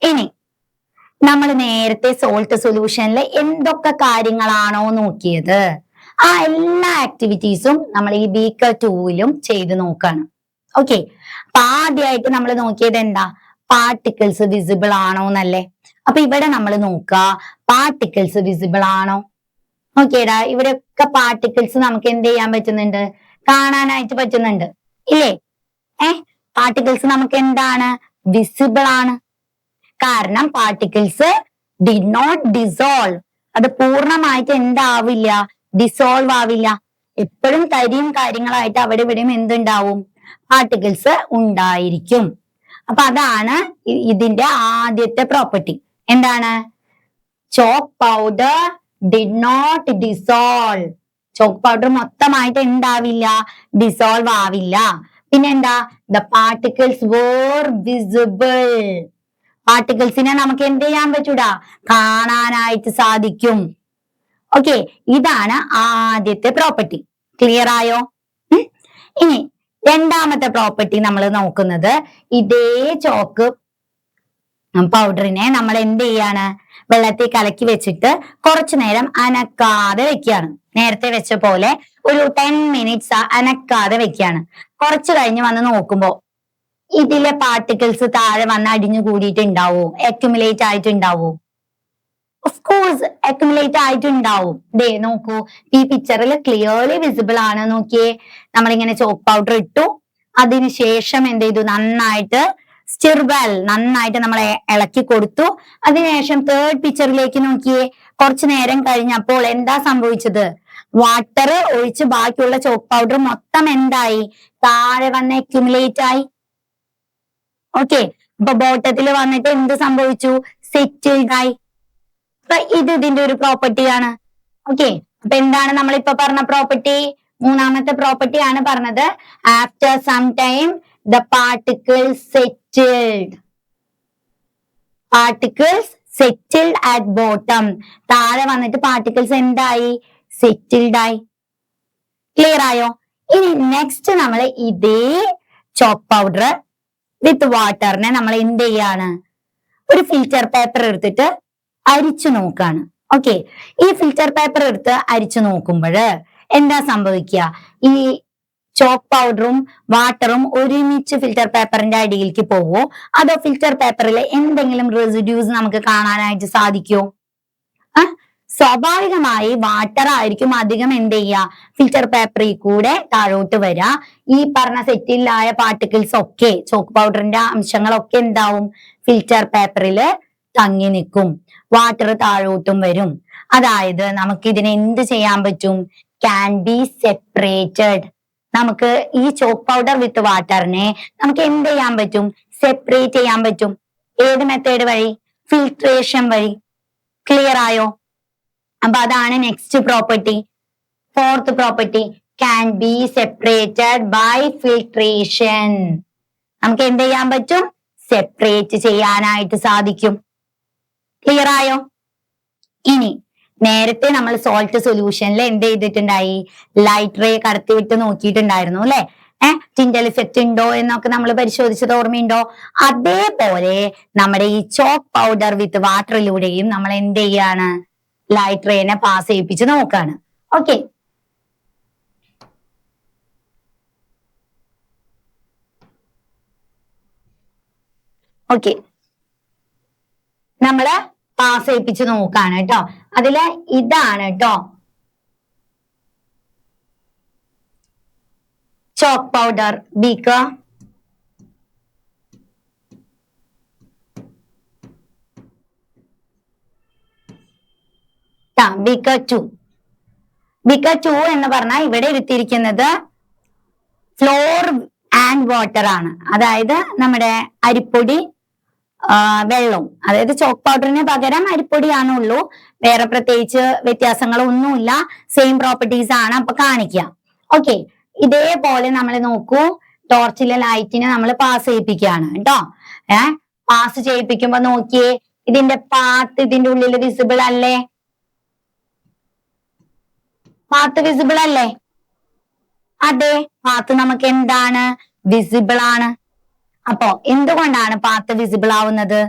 ഇനി നമ്മൾ നേരത്തെ സോൾട്ട് സൊല്യൂഷനിൽ എന്തൊക്കെ കാര്യങ്ങളാണോ നോക്കിയത്, ആ എല്ലാ ആക്ടിവിറ്റീസും നമ്മൾ ഈ ബീക്കർ 2 ചെയ്ത് നോക്കണം. ഓക്കെ, അപ്പൊ ആദ്യമായിട്ട് നമ്മൾ നോക്കിയത് എന്താ? പാർട്ടിക്കിൾസ് വിസിബിൾ ആണോ എന്നല്ലേ. അപ്പൊ ഇവിടെ നമ്മൾ നോക്കുക, പാർട്ടിക്കിൾസ് വിസിബിൾ ആണോ? ഓക്കേടാ, ഇവിടെയൊക്കെ പാർട്ടിക്കിൾസ് നമുക്ക് എന്ത് ചെയ്യാൻ പറ്റുന്നുണ്ട്? കാണാനായിട്ട് പറ്റുന്നുണ്ട്, ഇല്ലേ? പാർട്ടിക്കിൾസ് നമുക്ക് എന്താണ്? വിസിബിൾ ആണ്. കാരണം പാർട്ടിക്കിൾസ് ഡിഡ് നോട്ട് ഡിസോൾവ്. അത് പൂർണ്ണമായിട്ട് എന്താവില്ല? ഡിസോൾവ് ആവില്ല. എപ്പോഴും തരിയും കാര്യങ്ങളായിട്ട് അവിടെ ഇവിടെയും എന്തുണ്ടാവും? പാർട്ടിക്കിൾസ് ഉണ്ടായിരിക്കും. അപ്പൊ അതാണ് ഇതിന്റെ ആദ്യത്തെ പ്രോപ്പർട്ടി. എന്താണ്? Chalk powder did not dissolve. Chalk powder മൊത്തമായിട്ട് എന്താവില്ല? ഡിസോൾവ് ആവില്ല. പിന്നെന്താ? The particles were visible. പാർട്ടിക്കിൾസിനെ നമുക്ക് എന്ത് ചെയ്യാൻ പറ്റൂടാ? കാണാനായിട്ട് സാധിക്കും. ഓക്കെ, ഇതാണ് ആദ്യത്തെ പ്രോപ്പർട്ടി. ക്ലിയർ ആയോ? ഇനി രണ്ടാമത്തെ പ്രോപ്പർട്ടി നമ്മൾ നോക്കുന്നത്, ഇതേ ചോക്ക് പൗഡറിനെ നമ്മൾ എന്ത് ചെയ്യാണ്? വെള്ളത്തിൽ കലക്കി വെച്ചിട്ട് കുറച്ചു നേരം അനക്കാതെ വെക്കുകയാണ്. നേരത്തെ വെച്ച പോലെ ഒരു 10 മിനിറ്റ്സ് അനക്കാതെ വെക്കുകയാണ്. കുറച്ചു കഴിഞ്ഞ് വന്ന് നോക്കുമ്പോ ഇതിലെ പാർട്ടിക്കിൾസ് താഴെ വന്ന് അടിഞ്ഞു കൂടിയിട്ടുണ്ടാവോ? അക്യുമുലേറ്റ് ആയിട്ടുണ്ടാവോ? ഓഫ് കോഴ്സ് അക്യുമുലേറ്റ് ആയിട്ടുണ്ടാവും. ദേ നോക്കൂ, ഈ പിക്ചറിൽ ക്ലിയർലി വിസിബിൾ ആണ്. നോക്കിയേ, നമ്മളിങ്ങനെ ചോക്ക് പൗഡർ ഇട്ടു, അതിനുശേഷം എന്ത് ചെയ്തു? നന്നായിട്ട് നമ്മൾ ഇളക്കി കൊടുത്തു. അതിനുശേഷം തേർഡ് പിക്ചറിലേക്ക് നോക്കിയേ, കുറച്ചു നേരം കഴിഞ്ഞപ്പോൾ എന്താ സംഭവിച്ചത്? വാട്ടർ ഒഴിച്ച് ബാക്കിയുള്ള ചോക്ക് പൗഡർ മൊത്തം എന്തായി? താഴെ വന്ന് അക്യുമുലേറ്റ് ആയി. ഓക്കെ, അപ്പൊ ബോട്ടത്തിൽ വന്നിട്ട് എന്ത് സംഭവിച്ചു? സെറ്റിൽഡ് ആയി. അപ്പൊ ഇത് ഇതിന്റെ ഒരു പ്രോപ്പർട്ടിയാണ്. ഓക്കെ, അപ്പൊ എന്താണ് നമ്മളിപ്പോ പറഞ്ഞ പ്രോപ്പർട്ടി? മൂന്നാമത്തെ പ്രോപ്പർട്ടി ആണ് പറഞ്ഞത്. After some time the particles settled. Particles settled at bottom. താഴെ വന്നിട്ട് പാർട്ടിക്കിൾസ് എന്തായി? സെറ്റിൽഡ് ആയി. ക്ലിയർ ആയോ? ഇനി നെക്സ്റ്റ് നമ്മൾ ഇതേ ചോക്ക് പൗഡർ വിത്ത് വാട്ടറിനെ നമ്മൾ എന്ത് ചെയ്യാണ്? ഒരു ഫിൽറ്റർ പേപ്പർ എടുത്തിട്ട് അരിച്ചു നോക്കാണ്. ഓക്കെ, ഈ ഫിൽറ്റർ പേപ്പർ എടുത്ത് അരിച്ചു നോക്കുമ്പോൾ എന്താ സംഭവിക്കുക? ഈ ചോക്ക് പൗഡറും വാട്ടറും ഒരുമിച്ച് ഫിൽറ്റർ പേപ്പറിന്റെ അടിയിലേക്ക് പോവോ, അതോ ഫിൽറ്റർ പേപ്പറിൽ എന്തെങ്കിലും റെസിഡ്യൂസ് നമുക്ക് കാണാനായിട്ട് സാധിക്കുമോ? സ്വാഭാവികമായി വാട്ടർ ആയിരിക്കും അധികം എന്ത് ചെയ്യുക? ഫിൽറ്റർ പേപ്പറിൽ കൂടെ താഴോട്ട് വരിക. ഈ പറഞ്ഞ സെറ്റിലായ പാർട്ടിക്കിൾസ് ഒക്കെ, ചോക്ക് പൗഡറിന്റെ അംശങ്ങളൊക്കെ എന്താവും? ഫിൽറ്റർ പേപ്പറിൽ തങ്ങി നിൽക്കും. വാട്ടർ താഴോട്ടും വരും. അതായത് നമുക്ക് ഇതിനെ എന്ത് ചെയ്യാൻ പറ്റും? Can be separated. നമുക്ക് ഈ ചോക്ക് പൗഡർ വിത്ത് വാട്ടറിനെ നമുക്ക് എന്ത് ചെയ്യാൻ പറ്റും? സെപ്പറേറ്റ് ചെയ്യാൻ പറ്റും. ഏത് മെത്തേഡ് വഴി? ഫിൽട്രേഷൻ വഴി. ക്ലിയർ ആയോ? അപ്പൊ അതാണ് next property. Fourth property, can be separated by filtration. നമുക്ക് എന്ത് ചെയ്യാൻ പറ്റും? സെപ്പറേറ്റ് ചെയ്യാനായിട്ട് സാധിക്കും. ക്ലിയർ ആയോ? ഇനി നേരത്തെ നമ്മൾ സോൾട്ട് സൊല്യൂഷനിൽ എന്ത് ചെയ്തിട്ടുണ്ടായി? ലൈറ്റ് റേ കടത്തിവിട്ട് നോക്കിയിട്ടുണ്ടായിരുന്നു അല്ലെ? ടിൻഡൽ ഇഫക്റ്റ് ഉണ്ടോ എന്നൊക്കെ നമ്മൾ പരിശോധിച്ചത് ഓർമ്മയുണ്ടോ? അതേപോലെ നമ്മുടെ ഈ ചോക്ക് പൗഡർ വിത്ത് വാട്ടറിലൂടെയും നമ്മൾ എന്ത് ചെയ്യാണ്? ലൈറ്റ് റേനെ പാസ് ചെയ്യിപ്പിച്ച് നോക്കാണ്. ഓക്കെ, ഓക്കെ, നമ്മള് പാസ് ചെയ്യിപ്പിച്ച് നോക്കാണ് കേട്ടോ. അതില് ഇതാണ് കേട്ടോ chalk powder beaker. Beaker 2. Beaker 2 എന്ന് പറഞ്ഞാൽ ഇവിടെ എടുത്തിരിക്കുന്നത് ഫ്ലോർ ആൻഡ് വാട്ടർ ആണ്. അതായത് നമ്മുടെ അരിപ്പൊടി വെള്ളവും, അതായത് ചോക്ക് പൗഡറിന് പകരം അരിപ്പൊടിയാണുള്ളൂ, വേറെ പ്രത്യേകിച്ച് വ്യത്യാസങ്ങളൊന്നുമില്ല, സെയിം പ്രോപ്പർട്ടീസ് ആണ് അപ്പൊ കാണിക്കുക. ഓക്കെ, ഇതേപോലെ നമ്മൾ നോക്കൂ, ടോർച്ചിലെ ലൈറ്റിനെ നമ്മൾ പാസ് ചെയ്യിപ്പിക്കുകയാണ് കേട്ടോ. പാസ് ചെയ്യിപ്പിക്കുമ്പോ നോക്കിയേ, ഇതിന്റെ പാത്ത് ഇതിന്റെ ഉള്ളിൽ വിസിബിൾ അല്ലേ? പാത്ത് വിസിബിൾ അല്ലേ? അതെ, പാത്ത് നമുക്ക് എന്താണ്? വിസിബിൾ ആണ്. അപ്പോ എന്തുകൊണ്ടാണ് പാത്ത് വിസിബിൾ ആവുന്നത്?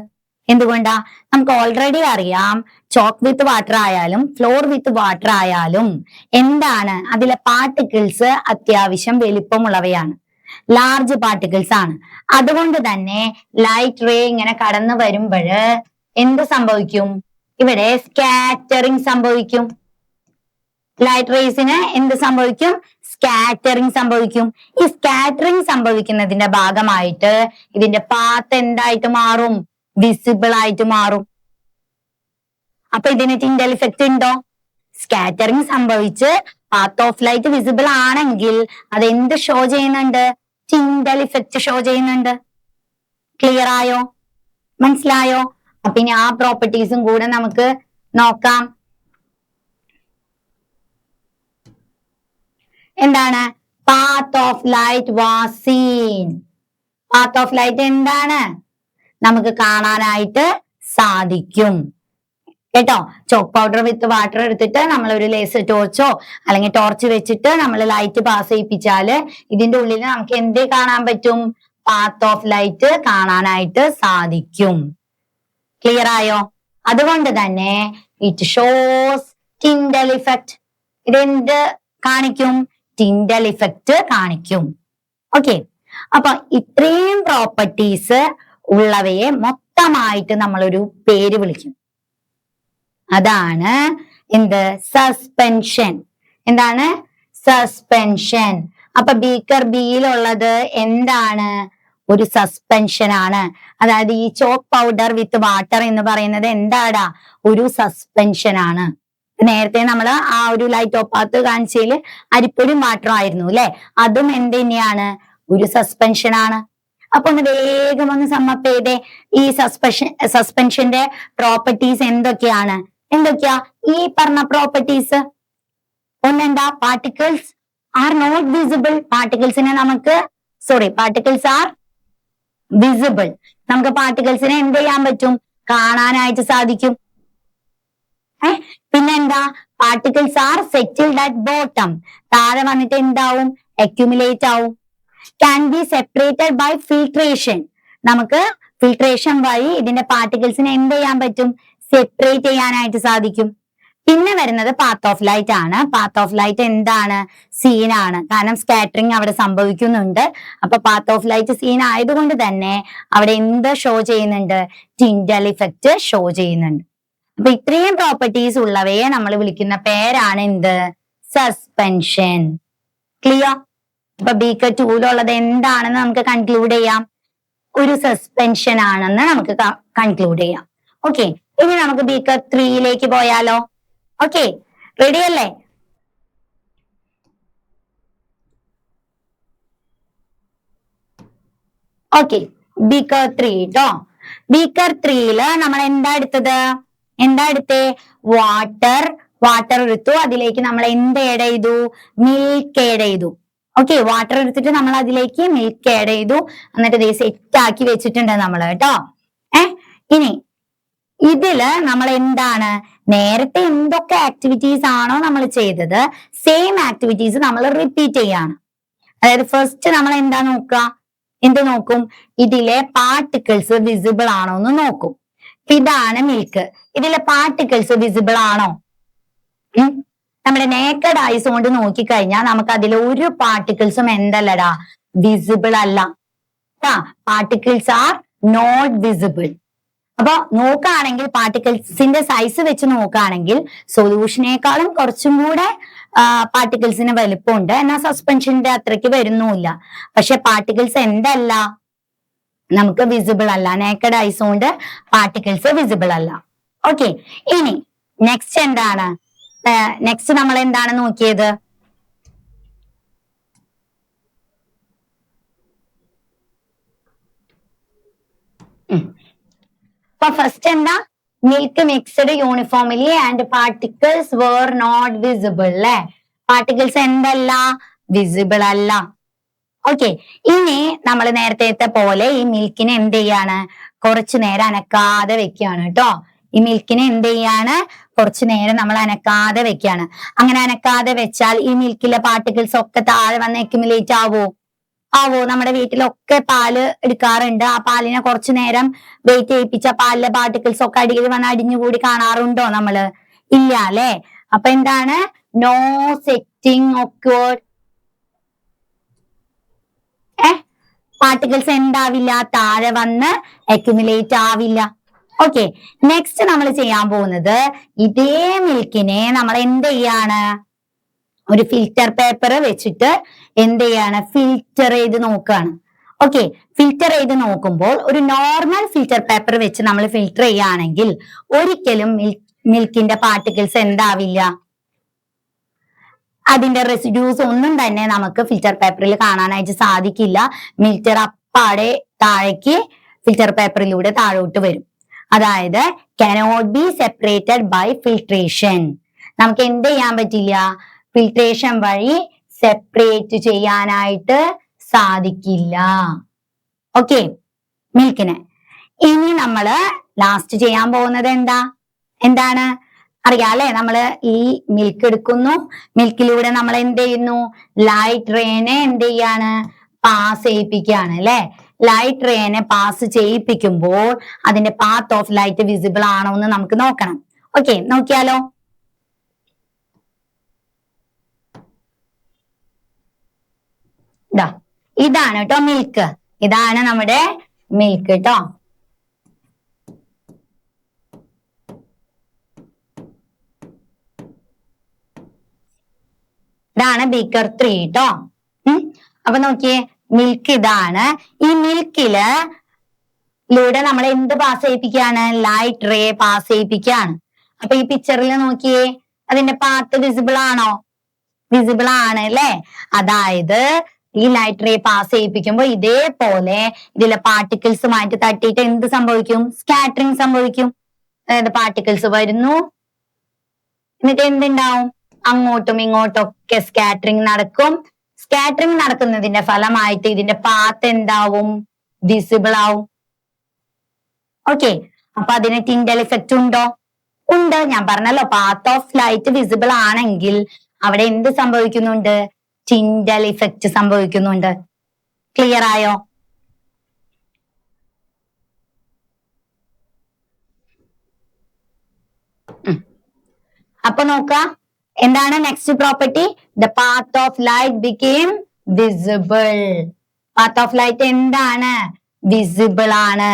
എന്തുകൊണ്ടാ? നമുക്ക് ഓൾറെഡി അറിയാം, ചോക്ക് വിത്ത് വാട്ടർ ആയാലും ഫ്ലോർ വിത്ത് വാട്ടർ ആയാലും എന്താണ്, അതിലെ പാർട്ടിക്കിൾസ് അത്യാവശ്യം വലിപ്പമുള്ളവയാണ്, ലാർജ് പാർട്ടിക്കിൾസ് ആണ്. അതുകൊണ്ട് തന്നെ ലൈറ്റ് റേ ഇങ്ങനെ കടന്നു വരുമ്പോൾ എന്ത് സംഭവിക്കും? ഇവിടെ സ്കാറ്ററിംഗ് സംഭവിക്കും. ലൈറ്റ് റേസിന് എന്ത് സംഭവിക്കും? സ്കാറ്ററിംഗ് സംഭവിക്കും. ഈ സ്കാറ്ററിംഗ് സംഭവിക്കുന്നതിന്റെ ഭാഗമായിട്ട് ഇതിന്റെ പാത്ത് എന്തായിട്ട് മാറും? വിസിബിൾ ആയിട്ട് മാറും. അപ്പൊ ഇതിന് ടിൻഡൽ ഇഫക്റ്റ് ഉണ്ടോ? സ്കാറ്ററിംഗ് സംഭവിച്ച് പാത്ത് ഓഫ് ലൈറ്റ് വിസിബിൾ ആണെങ്കിൽ അത് എന്ത് ഷോ ചെയ്യുന്നുണ്ട്? ടിൻഡൽ ഇഫക്റ്റ് ഷോ ചെയ്യുന്നുണ്ട്. ക്ലിയർ ആയോ? മനസ്സിലായോ? അപ്പൊ ഇനി ആ പ്രോപ്പർട്ടീസും കൂടെ നമുക്ക് നോക്കാം. എന്താണ്? Path of light was scene. Path of light എന്താണ്? നമുക്ക് കാണാനായിട്ട് സാധിക്കും കേട്ടോ. ചോക്ക് പൗഡർ വിത്ത് വാട്ടർ എടുത്തിട്ട് നമ്മൾ ഒരു ലേസർ ടോർച്ചോ അല്ലെങ്കിൽ ടോർച്ച് വെച്ചിട്ട് നമ്മൾ ലൈറ്റ് പാസ് ചെയ്യിപ്പിച്ചാല് ഇതിന്റെ ഉള്ളിൽ നമുക്ക് എന്ത് കാണാൻ പറ്റും? പാത്ത് ഓഫ് ലൈറ്റ് കാണാനായിട്ട് സാധിക്കും. ക്ലിയർ ആയോ? അതുകൊണ്ട് തന്നെ ഇറ്റ് ഷോസ് ടിൻഡൽ ഇഫക്റ്റ്. ഇതെന്ത് കാണിക്കും? ടിൻഡൽ ഇഫക്റ്റ് കാണിക്കും. ഓക്കെ, അപ്പൊ ഇത്രയും പ്രോപ്പർട്ടീസ് ഉള്ളവയെ മൊത്തമായിട്ട് നമ്മളൊരു പേര് വിളിക്കും. അതാണ് എന്ത്? സസ്പെൻഷൻ. എന്താണ്? സസ്പെൻഷൻ. അപ്പൊ ബീക്കർ ബിയിലുള്ളത് എന്താണ്? ഒരു സസ്പെൻഷൻ ആണ്. അതായത് ഈ ചോക്ക് പൗഡർ വിത്ത് വാട്ടർ എന്ന് പറയുന്നത് എന്താടാ? ഒരു സസ്പെൻഷൻ ആണ്. നേരത്തെ നമ്മൾ ആ ഒരു ലൈറ്റ് ഓഫ് പാത്ത് കാണിച്ചതിൽ അരിപ്പൊടിയും വാട്ടറും ആയിരുന്നു അല്ലെ? അതും എന്ത് തന്നെയാണ്? ഒരു സസ്പെൻഷൻ ആണ്. അപ്പൊ ഒന്ന് വേഗം ഒന്ന് സമ്മപ്പ് ചെയ്തേ. ഈ സസ്പെൻഷന്റെ പ്രോപ്പർട്ടീസ് എന്തൊക്കെയാണ്? എന്തൊക്കെയാ ഈ പറഞ്ഞ പ്രോപ്പർട്ടീസ്? ഒന്നെന്താ? Particles are not visible. പാർട്ടിക്കിൾസിനെ നമുക്ക് പാർട്ടിക്കിൾസ് ആർ വിസിബിൾ. നമുക്ക് പാർട്ടിക്കിൾസിനെ എന്ത് ചെയ്യാൻ പറ്റും? കാണാനായിട്ട് സാധിക്കും. പിന്നെന്താ? Particles are settled at bottom. താഴെ വന്നിട്ട് എന്താവും? അക്യുമുലേറ്റ് ആവും. Can be separated by filtration. നമുക്ക് ഫിൽട്രേഷൻ വഴി ഇതിന്റെ പാർട്ടിക്കിൾസിനെ എന്ത് ചെയ്യാൻ പറ്റും? സെപ്പറേറ്റ് ചെയ്യാനായിട്ട് സാധിക്കും. പിന്നെ വരുന്നത് പാത്ത് ഓഫ് ലൈറ്റ് ആണ്. പാത്ത് ഓഫ് ലൈറ്റ് എന്താണ്? സീൻ ആണ്. കാരണം സ്കാറ്ററിംഗ് അവിടെ സംഭവിക്കുന്നുണ്ട്. അപ്പൊ പാത്ത് ഓഫ് ലൈറ്റ് സീൻ ആയതുകൊണ്ട് തന്നെ അവിടെ എന്ത് ഷോ ചെയ്യുന്നുണ്ട്? ടിൻഡൽ ഇഫക്റ്റ് ഷോ ചെയ്യുന്നുണ്ട്. അപ്പൊ ഇത്രയും പ്രോപ്പർട്ടീസ് ഉള്ളവയെ നമ്മൾ വിളിക്കുന്ന പേരാണ് എന്ത്? സസ്പെൻഷൻ. ക്ലിയർ? അപ്പൊ ബീക്കർ 2 എന്താണെന്ന് നമുക്ക് കൺക്ലൂഡ് ചെയ്യാം. ഒരു സസ്പെൻഷൻ ആണെന്ന് നമുക്ക് കൺക്ലൂഡ് ചെയ്യാം. ഓക്കെ, ഇനി നമുക്ക് ബീക്കർ 3 പോയാലോ? ഓക്കെ, റെഡി അല്ലേ? ഓക്കെ, ബീക്കർ 3 ട്ടോ. ബീക്കർ 3 നമ്മൾ എന്താ എടുത്തേ? വാട്ടർ എടുത്തു. അതിലേക്ക് നമ്മൾ എന്ത് ആഡ് ചെയ്തു? മിൽക്ക് ആഡ് ചെയ്തു. ഓക്കെ, വാട്ടർ എടുത്തിട്ട് നമ്മൾ അതിലേക്ക് മിൽക്ക് ആഡ് ചെയ്തു. എന്നിട്ട് ഇത് സെറ്റ് ആക്കി വെച്ചിട്ടുണ്ട് നമ്മൾ കേട്ടോ. ഇനി ഇതില് നമ്മൾ എന്താണ്? നേരത്തെ എന്തൊക്കെ ആക്ടിവിറ്റീസ് ആണോ നമ്മൾ ചെയ്തത്, സെയിം ആക്ടിവിറ്റീസ് നമ്മൾ റിപ്പീറ്റ് ചെയ്യാണ്. അതായത് ഫസ്റ്റ് നമ്മൾ എന്താ നോക്കുക? എന്ത് നോക്കും? ഇതിലെ പാർട്ടിക്കിൾസ് വിസിബിൾ ആണോ എന്ന് നോക്കും. ഇതാണ് മിൽക്ക്. ഇതിലെ പാർട്ടിക്കിൾസ് വിസിബിൾ ആണോ? നമ്മുടെ നേക്കഡ് ഐസ് കൊണ്ട് നോക്കിക്കഴിഞ്ഞാൽ നമുക്ക് അതിൽ ഒരു പാർട്ടിക്കിൾസും എന്തല്ലടാ? വിസിബിൾ അല്ല. Particles are not visible. അപ്പൊ നോക്കുകയാണെങ്കിൽ പാർട്ടിക്കിൾസിന്റെ സൈസ് വെച്ച് നോക്കുകയാണെങ്കിൽ സൊല്യൂഷനേക്കാളും കുറച്ചും കൂടെ പാർട്ടിക്കിൾസിന് വലുപ്പമുണ്ട്, എന്നാൽ സസ്പെൻഷന്റെ അത്രയ്ക്ക് വരുന്നുമില്ല. പക്ഷെ പാർട്ടിക്കിൾസ് എന്തല്ല, നമുക്ക് വിസിബിൾ അല്ല. നേക്കഡ് ഐസ് കൊണ്ട് പാർട്ടിക്കിൾസ് വിസിബിൾ അല്ല. ഓക്കെ, ഇനി നെക്സ്റ്റ് എന്താണ്? നെക്സ്റ്റ് നമ്മൾ എന്താണ് നോക്കിയത്? അപ്പൊ ഫസ്റ്റ് എന്താ? Milk mixed uniformly and particles were not visible അല്ലെ? പാർട്ടിക്കിൾസ് എന്തല്ല? വിസിബിൾ അല്ല. ഓക്കെ, ഇനി നമ്മൾ നേരത്തെ പോലെ ഈ മിൽക്കിനെ എന്ത് ചെയ്യാണ്? കുറച്ചു നേരം അനക്കാതെ വെക്കുകയാണ് കേട്ടോ. ഈ മിൽക്കിനെ എന്ത് ചെയ്യാണ്? കുറച്ചു നേരം നമ്മൾ അനക്കാതെ വെക്കുകയാണ്. അങ്ങനെ അനക്കാതെ വെച്ചാൽ ഈ മിൽക്കിലെ പാർട്ടിക്കിൾസ് ഒക്കെ താഴെ വന്ന് അക്യുമുലേറ്റ് ആവോ? നമ്മുടെ വീട്ടിലൊക്കെ പാല് എടുക്കാറുണ്ട്. ആ പാലിനെ കുറച്ചു നേരം വെയിറ്റ് ചെയ്യിപ്പിച്ച പാലിലെ പാർട്ടിക്കിൾസ് ഒക്കെ അടിയിൽ വന്ന് അടിഞ്ഞുകൂടി കാണാറുണ്ടോ നമ്മള്? ഇല്ല അല്ലെ? അപ്പൊ എന്താണ്? No setting occurred. പാർട്ടിക്കിൾസ് എന്താവില്ല? താഴെ വന്ന് അക്യുമുലേറ്റ് ആവില്ല. ഓക്കെ, നെക്സ്റ്റ് നമ്മൾ ചെയ്യാൻ പോകുന്നത് ഇതേ മിൽക്കിനെ നമ്മൾ എന്ത് ചെയ്യാണ്? ഒരു ഫിൽറ്റർ പേപ്പർ വെച്ചിട്ട് എന്ത് ചെയ്യാണ്? ഫിൽറ്റർ ചെയ്ത് നോക്കുകയാണ്. ഓക്കെ, ഫിൽറ്റർ ചെയ്ത് നോക്കുമ്പോൾ ഒരു നോർമൽ ഫിൽറ്റർ പേപ്പർ വെച്ച് നമ്മൾ ഫിൽറ്റർ ചെയ്യുകയാണെങ്കിൽ ഒരിക്കലും മിൽക്കിന്റെ പാർട്ടിക്കിൾസ് എന്താവില്ല? അതിന്റെ റെസിഡ്യൂസ് ഒന്നും തന്നെ നമുക്ക് ഫിൽറ്റർ പേപ്പറിൽ കാണാനായിട്ട് സാധിക്കില്ല. ഫിൽറ്റർ അപ്പാടെ താഴേക്ക് ഫിൽറ്റർ പേപ്പറിലൂടെ താഴോട്ട് വരും. അതായത് cannot be separated by filtration. നമുക്ക് എന്ത് ചെയ്യാൻ പറ്റില്ല? ഫിൽട്രേഷൻ വഴി സെപ്പറേറ്റ് ചെയ്യാനായിട്ട് സാധിക്കില്ല. ഓക്കെ, മിൽക്കിനെ. ഇനി നമ്മള് ലാസ്റ്റ് ചെയ്യാൻ പോകുന്നത് എന്താണ് അറിയാലേ? നമ്മള് ഈ മിൽക്ക് എടുക്കുന്നു, മിൽക്കിലൂടെ നമ്മൾ എന്ത് ചെയ്യുന്നു? ലൈറ്റ് റേനെ എന്ത് ചെയ്യാണ്? പാസ് ചെയ്യിപ്പിക്കുകയാണ് അല്ലെ? ലൈറ്റ് റേനെ പാസ് ചെയ്യിപ്പിക്കുമ്പോൾ അതിന്റെ പാത്ത് ഓഫ് ലൈറ്റ് വിസിബിൾ ആണോ എന്ന് നമുക്ക് നോക്കണം. ഓക്കെ, നോക്കിയാലോ? ഇതാണ് കേട്ടോ മിൽക്ക്. ഇതാണ് നമ്മുടെ മിൽക്ക് കേട്ടോ. ഇതാണ് ബീക്കർ 3 കേട്ടോ. അപ്പൊ നോക്കിയേ, മിൽക്ക് ഇതാണ്. ഈ മിൽക്കിലൂടെ നമ്മൾ എന്ത് പാസ് ചെയ്യിപ്പിക്കുകയാണ്? ലൈറ്റ് റേ പാസ് ചെയ്യിപ്പിക്കുകയാണ്. അപ്പൊ ഈ പിക്ചറിൽ നോക്കിയേ, അതിന്റെ പാത്ത് വിസിബിൾ ആണോ? വിസിബിൾ ആണ് അല്ലെ? അതായത് ഈ ലൈറ്റ് റേ പാസ് ചെയ്യിപ്പിക്കുമ്പോൾ ഇതേപോലെ ഇതിലെ പാർട്ടിക്കിൾസുമായിട്ട് തട്ടിയിട്ട് എന്ത് സംഭവിക്കും? സ്കാറ്ററിങ് സംഭവിക്കും. അതായത് പാർട്ടിക്കിൾസ് വരുന്നു, എന്നിട്ട് എന്തുണ്ടാവും? അങ്ങോട്ടും ഇങ്ങോട്ടും ഒക്കെ സ്കാറ്ററിങ് നടക്കും. സ്കാറ്ററിങ് നടക്കുന്നതിന്റെ ഫലമായിട്ട് ഇതിന്റെ പാത്ത് എന്താവും? വിസിബിൾ ആവും. ഓക്കെ, അപ്പൊ അതിന് ടിൻഡൽ ഇഫക്റ്റ് ഉണ്ടോ? ഉണ്ട്. ഞാൻ പറഞ്ഞല്ലോ, പാത്ത് ഓഫ് ലൈറ്റ് വിസിബിൾ ആണെങ്കിൽ അവിടെ എന്ത് സംഭവിക്കുന്നുണ്ട്? ടിൻഡൽ ഇഫക്റ്റ് സംഭവിക്കുന്നുണ്ട്. ക്ലിയർ ആയോ? അപ്പൊ നോക്കാം, എന്താണ് next property? The path of light became visible. Path of light എന്താണ്? വിസിബിൾ ആണ്.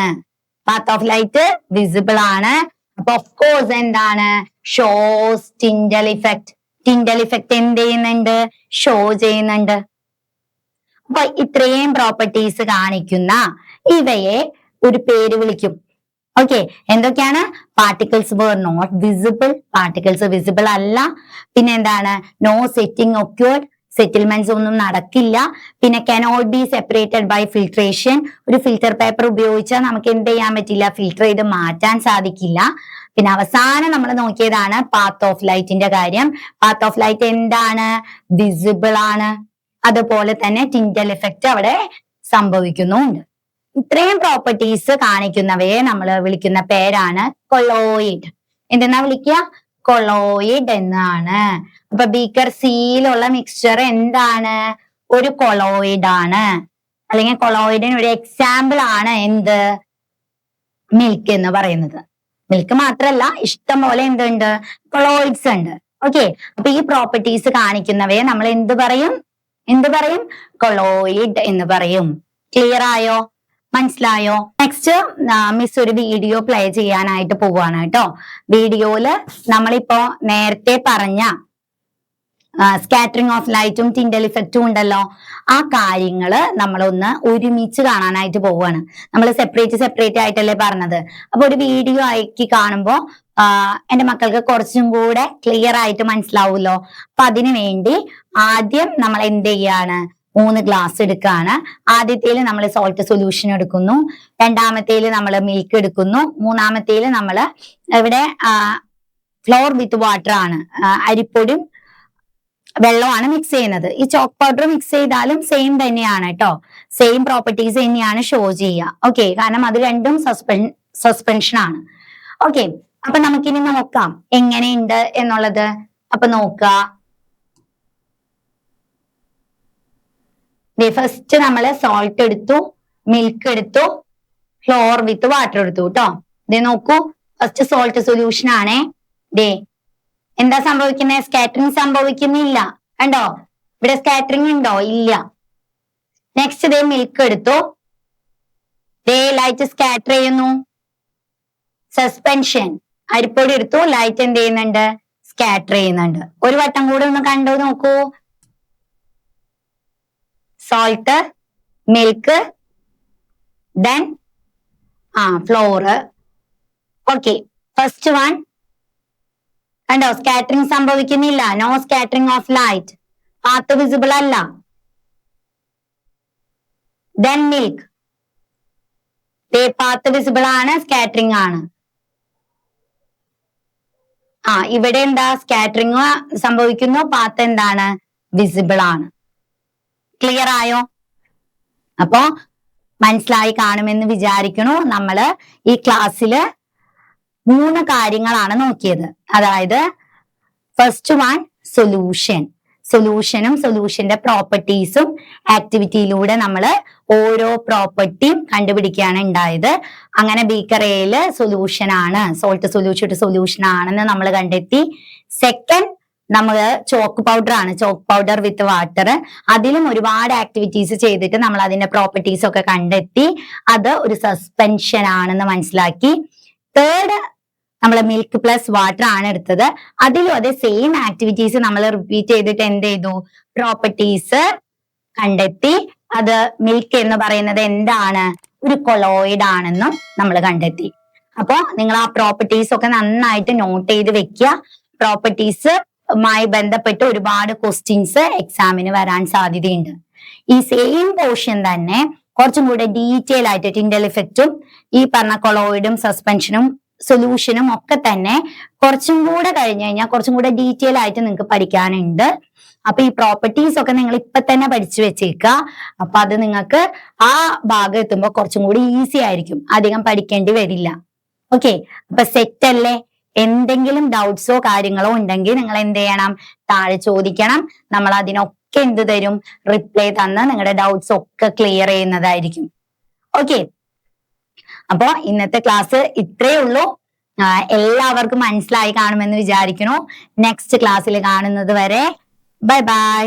പാത്ത് ഓഫ് ലൈറ്റ് വിസിബിൾ ആണ്. അപ്പൊ ഓഫ് കോഴ്സ് എന്താണ്? Shows Tyndall effect. Tyndall effect എന്ത് ചെയ്യുന്നുണ്ട്? ഷോ ചെയ്യുന്നുണ്ട്. അപ്പൊ ഇത്രയും പ്രോപ്പർട്ടീസ് കാണിക്കുന്ന ഇവയെ ഒരു പേര് വിളിക്കും. ഓക്കെ, എന്തൊക്കെയാണ്? Particles were not visible, particles visible അല്ല. പിന്നെ എന്താണ്? നോ സെറ്റിംഗ് ഒക്വേർഡ്, സെറ്റിൽമെന്റ്സ് ഒന്നും നടക്കില്ല. പിന്നെ cannot be separated by filtration, ഒരു ഫിൽറ്റർ പേപ്പർ ഉപയോഗിച്ചാൽ നമുക്ക് എന്ത് ചെയ്യാൻ പറ്റില്ല? ഫിൽറ്റർ ചെയ്ത് മാറ്റാൻ സാധിക്കില്ല. പിന്നെ അവസാനം നമ്മൾ നോക്കിയതാണ് പാത്ത് ഓഫ് ലൈറ്റിന്റെ കാര്യം. പാത്ത് ഓഫ് ലൈറ്റ് എന്താണ്? വിസിബിൾ ആണ്. അതുപോലെ തന്നെ ടിൻഡൽ ഇഫക്റ്റ് അവിടെ സംഭവിക്കുന്നുണ്ട്. ഇത്രയും പ്രോപ്പർട്ടീസ് കാണിക്കുന്നവയെ നമ്മൾ വിളിക്കുന്ന പേരാണ് കൊളോയിഡ്. എന്തെന്നാ വിളിക്കുക? കൊളോയിഡ് എന്നാണ്. അപ്പൊ ബീക്കർ സിയിലുള്ള മിക്സ്ചർ എന്താണ്? ഒരു കൊളോയിഡ് ആണ്. അല്ലെങ്കിൽ കൊളോയിഡിന് ഒരു എക്സാമ്പിൾ ആണ് എന്ത്? മിൽക്ക് എന്ന് പറയുന്നത്. മിൽക്ക് മാത്രല്ല, ഇഷ്ടം പോലെ എന്തുണ്ട്? കൊളോയിഡ്സ് ഉണ്ട്. ഓക്കെ, അപ്പൊ ഈ പ്രോപ്പർട്ടീസ് കാണിക്കുന്നവയെ നമ്മൾ എന്ത് പറയും? കൊളോയിഡ് എന്ന് പറയും. ക്ലിയർ ആയോ? മനസ്സിലായോ? നെക്സ്റ്റ് മിസ് ഒരു വീഡിയോ പ്ലേ ചെയ്യാനായിട്ട് പോവാണ് കേട്ടോ. വീഡിയോയില് നമ്മളിപ്പോ നേരത്തെ പറഞ്ഞ സ്കാറ്ററിംഗ് ഓഫ് ലൈറ്റും ടിൻഡൽ ഇഫക്റ്റും ഉണ്ടല്ലോ, ആ കാര്യങ്ങള് നമ്മളൊന്ന് ഒരുമിച്ച് കാണാനായിട്ട് പോവാണ്. നമ്മൾ സെപ്പറേറ്റ് ആയിട്ടല്ലേ പറഞ്ഞത്. അപ്പൊ ഒരു വീഡിയോ ആക്കി കാണുമ്പോ എന്റെ മക്കൾക്ക് കുറച്ചും കൂടെ ക്ലിയർ ആയിട്ട് മനസ്സിലാവുമല്ലോ. അപ്പൊ അതിനു വേണ്ടി ആദ്യം നമ്മൾ എന്ത് ചെയ്യാണ്, 3 ഗ്ലാസ് എടുക്കുകയാണ്. ആദ്യത്തേല് നമ്മൾ സോൾട്ട് സൊല്യൂഷൻ എടുക്കുന്നു, രണ്ടാമത്തേല് നമ്മൾ മിൽക്ക് എടുക്കുന്നു, മൂന്നാമത്തേല് നമ്മൾ ഇവിടെ ഫ്ലോർ വിത്ത് വാട്ടർ ആണ്, അരിപ്പൊടിയും വെള്ളമാണ് മിക്സ് ചെയ്യുന്നത്. ഈ ചോക്ക് പൗഡർ മിക്സ് ചെയ്താലും സെയിം തന്നെയാണ് കേട്ടോ, സെയിം പ്രോപ്പർട്ടീസ് തന്നെയാണ് ഷോ ചെയ്യുക. ഓക്കെ, കാരണം അത് രണ്ടും സസ്പെൻഷൻ ആണ്. ഓക്കെ, അപ്പൊ നമുക്കിനി നോക്കാം എങ്ങനെയുണ്ട് എന്നുള്ളത്. അപ്പൊ നോക്കുക, ഫസ്റ്റ് നമ്മൾ സോൾട്ട് എടുത്തു, മിൽക്ക് എടുത്തു, ഫ്ലോർ വിത്ത് വാട്ടർ എടുത്തു കേട്ടോ. ദേ നോക്കൂ, ഫസ്റ്റ് സോൾട്ട് സൊല്യൂഷൻ ആണേ. ദേ എന്താ സംഭവിക്കുന്നത്, സ്കാറ്ററിംഗ് സംഭവിക്കുന്നില്ല. കണ്ടോ, ഇവിടെ സ്കാറ്ററിംഗ് ഉണ്ടോ, ഇല്ല. നെക്സ്റ്റ് ദേ മിൽക്ക് എടുത്തു, ദേ ലൈറ്റ് സ്കാറ്റർ ചെയ്യുന്നു, സസ്പെൻഷൻ. അരിപ്പൊടി എടുത്തു, ലൈറ്റ് എന്ത് ചെയ്യുന്നുണ്ട്, സ്കാറ്റർ ചെയ്യുന്നുണ്ട്. ഒരു വട്ടം കൂടെ ഒന്ന് കണ്ടു നോക്കൂ, salt, milk, then flour. Okay, first one കണ്ടോ, സ്കാറ്ററിംഗ് സംഭവിക്കുന്നില്ല, no scattering of light, path visible അല്ല. ദെൻ മിൽക്ക്, പാത്ത് വിസിബിൾ ആണ്, സ്കാറ്ററിംഗ് ആണ്. ഇവിടെ എന്താ, സ്കാറ്ററിംഗ് സംഭവിക്കുന്നു, പാത്ത് എന്താണ്, വിസിബിൾ ആണ്. ക്ലിയർ ആയോ? അപ്പോ മനസ്സിലായി കാണുമെന്ന് വിചാരിക്കണു. നമ്മള് ഈ ക്ലാസ്സില് 3 കാര്യങ്ങളാണ് നോക്കിയത്. അതായത് ഫസ്റ്റ് വൺ സൊല്യൂഷനും സൊല്യൂഷന്റെ പ്രോപ്പർട്ടീസും ആക്ടിവിറ്റിയിലൂടെ നമ്മൾ ഓരോ പ്രോപ്പർട്ടിയും കണ്ടുപിടിക്കുകയാണ് ഉണ്ടായത്. അങ്ങനെ ബീക്കർ എയില് സൊല്യൂഷൻ ആണ്, സോൾട്ട് സൊല്യൂഷൻ ആണെന്ന് നമ്മൾ കണ്ടെത്തി. സെക്കൻഡ് നമ്മൾ ചോക്ക് പൗഡർ ആണ്, ചോക്ക് പൗഡർ വിത്ത് വാട്ടർ. അതിലും ഒരുപാട് ആക്ടിവിറ്റീസ് ചെയ്തിട്ട് നമ്മൾ അതിന്റെ പ്രോപ്പർട്ടീസ് ഒക്കെ കണ്ടെത്തി, അത് ഒരു സസ്പെൻഷൻ ആണെന്ന് മനസ്സിലാക്കി. തേർഡ് നമ്മൾ മിൽക്ക് പ്ലസ് വാട്ടർ ആണ് എടുത്തത്. അതിലും അതേ സെയിം ആക്ടിവിറ്റീസ് നമ്മൾ റിപ്പീറ്റ് ചെയ്തിട്ട് എന്ത് ചെയ്തു, പ്രോപ്പർട്ടീസ് കണ്ടെത്തി. അത് മിൽക്ക് എന്ന് പറയുന്നത് എന്താണ്, ഒരു കൊളോയിഡ് ആണെന്നും നമ്മൾ കണ്ടെത്തി. അപ്പൊ നിങ്ങൾ ആ പ്രോപ്പർട്ടീസ് ഒക്കെ നന്നായിട്ട് നോട്ട് ചെയ്ത് വെക്കുക. പ്രോപ്പർട്ടീസുമായി ബന്ധപ്പെട്ട് ഒരുപാട് ക്വസ്റ്റ്യൻസ് എക്സാമിന് വരാൻ സാധ്യതയുണ്ട്. ഈ സെയിം പോർഷൻ തന്നെ കുറച്ചും കൂടെ ഡീറ്റെയിൽ ആയിട്ട് ടിൻഡൽ ഇഫക്റ്റും ഈ പറഞ്ഞ കൊളോയിഡും സസ്പെൻഷനും സൊല്യൂഷനും ഒക്കെ തന്നെ കുറച്ചും കൂടെ കഴിഞ്ഞു കഴിഞ്ഞാൽ കുറച്ചും കൂടെ ഡീറ്റെയിൽ ആയിട്ട് നിങ്ങൾക്ക് പഠിക്കാനുണ്ട്. അപ്പൊ ഈ പ്രോപ്പർട്ടീസ് ഒക്കെ നിങ്ങൾ ഇപ്പൊ തന്നെ പഠിച്ചു വെച്ചേക്കുക. അപ്പൊ അത് നിങ്ങൾക്ക് ആ ഭാഗം എത്തുമ്പോൾ കുറച്ചും കൂടി ഈസി ആയിരിക്കും, അധികം പഠിക്കേണ്ടി വരില്ല. ഓക്കെ, അപ്പൊ സെറ്റ് അല്ലേ? എന്തെങ്കിലും ഡൗട്ട്സോ കാര്യങ്ങളോ ഉണ്ടെങ്കിൽ നിങ്ങൾ എന്ത് ചെയ്യണം, താഴെ ചോദിക്കണം. നമ്മൾ അതിനൊക്കെ എന്ത് തരും, റിപ്ലൈ തന്ന് നിങ്ങളുടെ ഡൗട്ട്സ് ഒക്കെ ക്ലിയർ ചെയ്യുന്നതായിരിക്കും. ഓക്കെ, അപ്പോ ഇന്നത്തെ ക്ലാസ് ഇത്രയേ ഉള്ളൂ. എല്ലാവർക്കും മനസ്സിലായി കാണുമെന്ന് വിചാരിക്കുന്നു. നെക്സ്റ്റ് ക്ലാസ്സിൽ കാണുന്നത് വരെ ബൈ ബൈ.